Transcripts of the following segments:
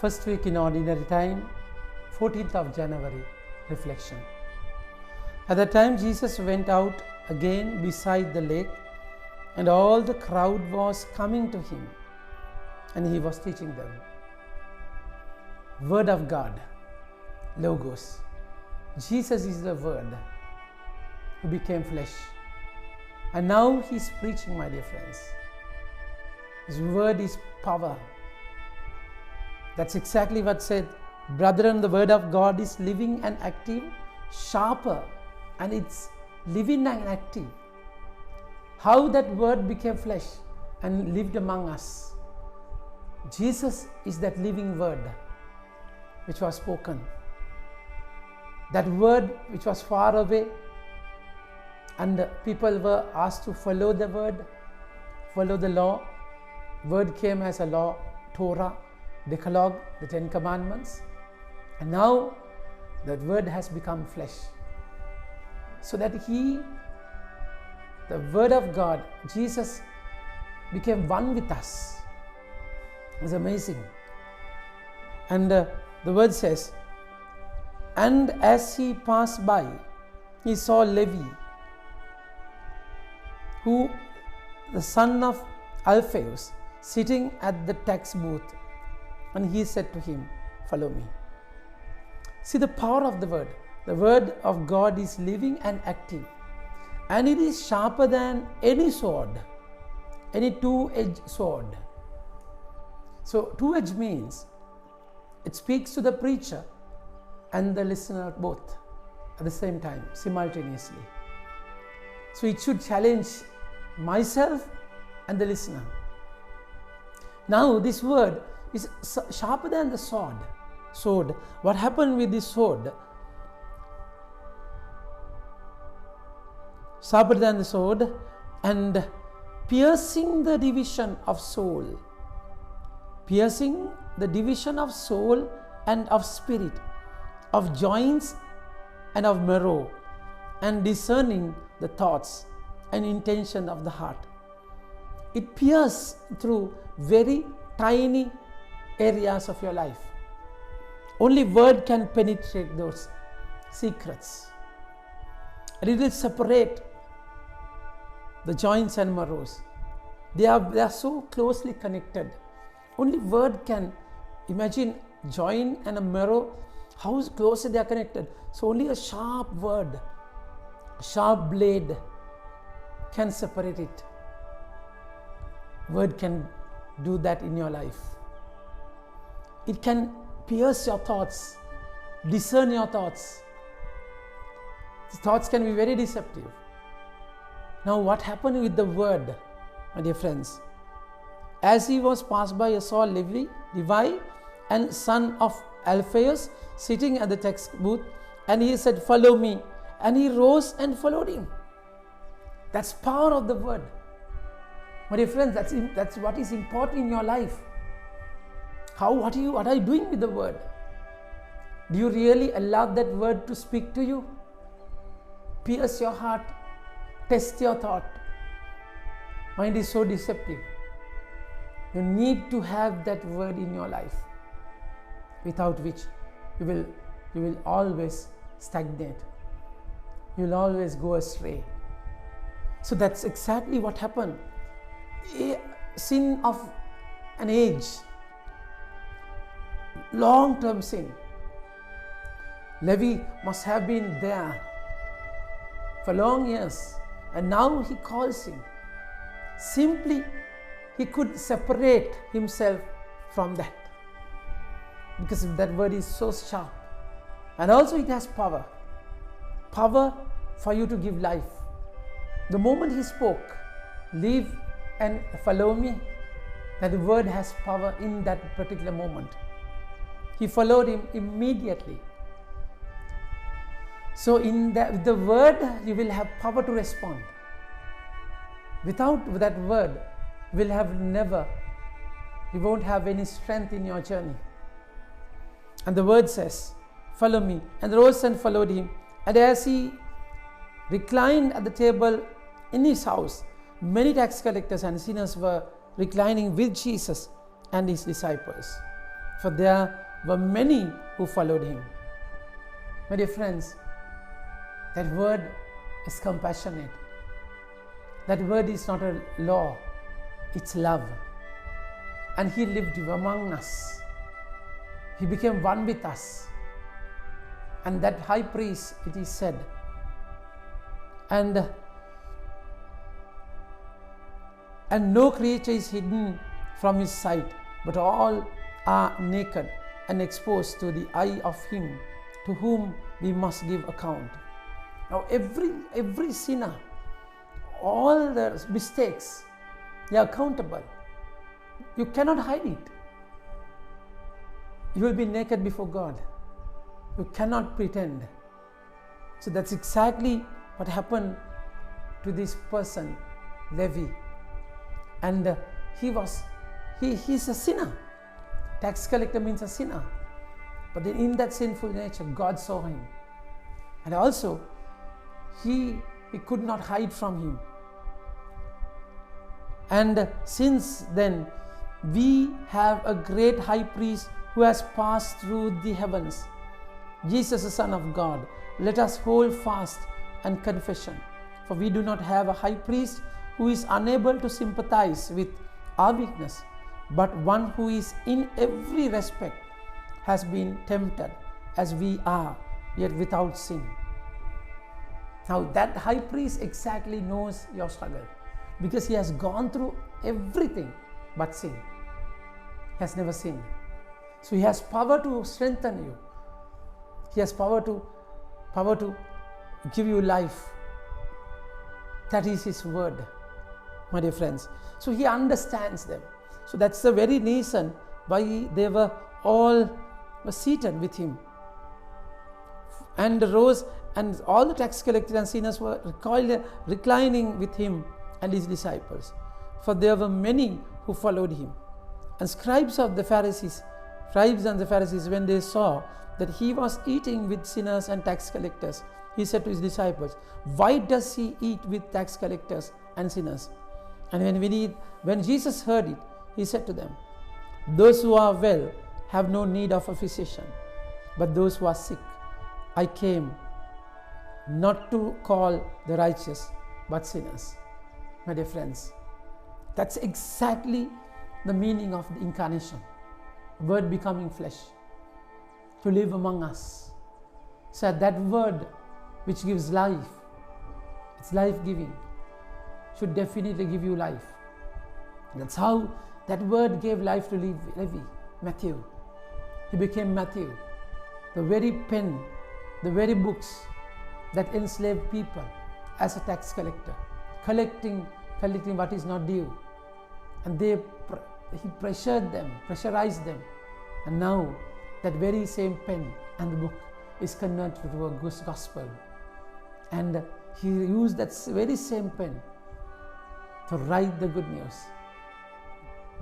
First week in ordinary time, 14th of January, reflection. At that time Jesus went out again beside the lake, and all the crowd was coming to him, and he was teaching them. Word of God, Logos. Jesus is the Word who became flesh. And now he is preaching, my dear friends. His word is power. That's exactly what said. Brethren, the word of God is living and active, sharper, and it's living and active. How that word became flesh and lived among us. Jesus is that living word which was spoken. That word which was far away, and people were asked to follow the word, follow the law. Word came as a law, Torah, Decalogue, the 10 Commandments. And now that word has become flesh. So that the word of God, Jesus, became one with us. It's amazing. And the word says, and as he passed by, he saw Levi, who the son of Alphaeus, sitting at the tax booth, and he said to him, follow me. See the power of the word. The word of God is living and active, and it is sharper than any sword, any two-edged sword. So two-edged means it speaks to the preacher and the listener both at the same time, simultaneously. So it should challenge myself and the listener. Now this word is sharper than the sword. What happened with this sword? Sharper than the sword, and piercing the division of soul. Piercing the division of soul and of spirit, of joints and of marrow, and discerning the thoughts and intention of the heart. It pierces through very tiny areas of your life. Only word can penetrate those secrets. And it will separate the joints and marrows. They are so closely connected. Only word can. Imagine joint and a marrow, how closely they are connected. So only a sharp word, sharp blade can separate it. Word can do that in your life. It can pierce your thoughts, discern your thoughts. The thoughts can be very deceptive. Now what happened with the word, my dear friends? As he was passed by, he saw Levi and son of Alphaeus sitting at the tax booth, and he said, follow me. And he rose and followed him. That's power of the word. My dear friends, that's what is important in your life. What are you doing with the word? Do you really allow that word to speak to you? Pierce your heart, test your thought. Mind is so deceptive. You need to have that word in your life, without which you will always stagnate. You will always go astray. So that's exactly what happened. A sin of an age, long-term sin. Levi must have been there for long years, and now he calls him. Simply, he could separate himself from that, because that word is so sharp, and also it has power for you to give life. The moment he spoke, leave and follow me, that the word has power in that particular moment. He followed him immediately. So in the word, you will have power to respond. Without that word, you won't have any strength in your journey. And the word says, follow me. And rose and followed him. And as he reclined at the table in his house, many tax collectors and sinners were reclining with Jesus and his disciples. for there were many who followed him. My dear friends, that word is compassionate. That word is not a law, it's love. And he lived among us. He became one with us. And that high priest, it is said, and no creature is hidden from his sight, but all are naked and exposed to the eye of him to whom we must give account. Now every sinner, all the mistakes, they are accountable. You cannot hide it. You will be naked before God. You cannot pretend. So that's exactly what happened to this person, Levi. And he's a sinner. Tax collector means a sinner. But in that sinful nature, God saw him. And also, he could not hide from him. And since then, we have a great high priest who has passed through the heavens, Jesus, the Son of God. Let us hold fast and confession. For we do not have a high priest who is unable to sympathize with our weakness, but one who is in every respect has been tempted as we are, yet without sin. Now that high priest exactly knows your struggle, because he has gone through everything but sin. He has never sinned. So he has power to strengthen you. He has power to give you life. That is his word, my dear friends. So he understands them. So that's the very reason why they were all seated with him. And rose, and all the tax collectors and sinners were reclining with him and his disciples. For there were many who followed him. And scribes and the Pharisees, when they saw that he was eating with sinners and tax collectors, he said to his disciples, "Why does he eat with tax collectors and sinners?" And when Jesus heard it, he said to them, "Those who are well have no need of a physician, but those who are sick. I came not to call the righteous, but sinners." My dear friends, that's exactly the meaning of the incarnation. Word becoming flesh to live among us. So that word which gives life, it's life-giving, should definitely give you life. That's how that word gave life to Levi, Matthew. He became Matthew, the very pen, the very books that enslaved people as a tax collector, collecting what is not due. And he pressurized them. And now that very same pen and the book is converted to a gospel. And he used that very same pen to write the good news.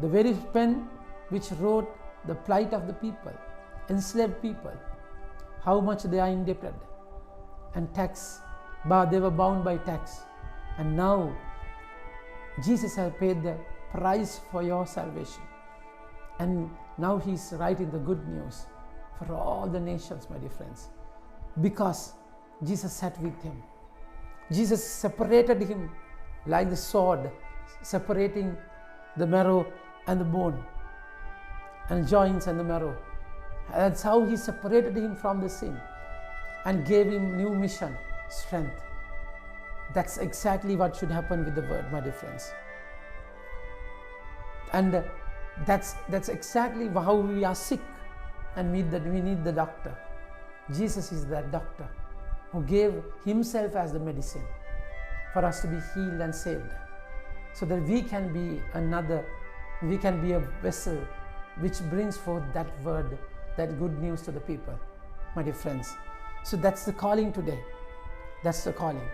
The very pen which wrote the plight of the people, enslaved people, how much they are indebted, and tax, but they were bound by tax. And now Jesus has paid the price for your salvation. And now he's writing the good news for all the nations, my dear friends, because Jesus sat with him. Jesus separated him like the sword, separating the marrow and the bone, and joints and the marrow. That's how he separated him from the sin and gave him new mission, strength. That's exactly what should happen with the word, my dear friends. And that's exactly how we are sick and we need the doctor. Jesus is that doctor who gave himself as the medicine for us to be healed and saved, so that we can be a vessel which brings forth that word, that good news to the people, my dear friends. So that's the calling today. That's the calling.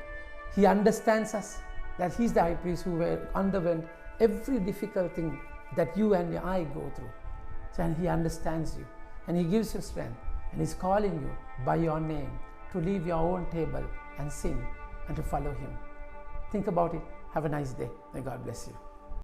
He understands us, that he's the high priest who underwent every difficult thing that you and I go through. And he understands you, and he gives you strength, and he's calling you by your name to leave your own table and sin and to follow him. Think about it. Have a nice day. May God bless you.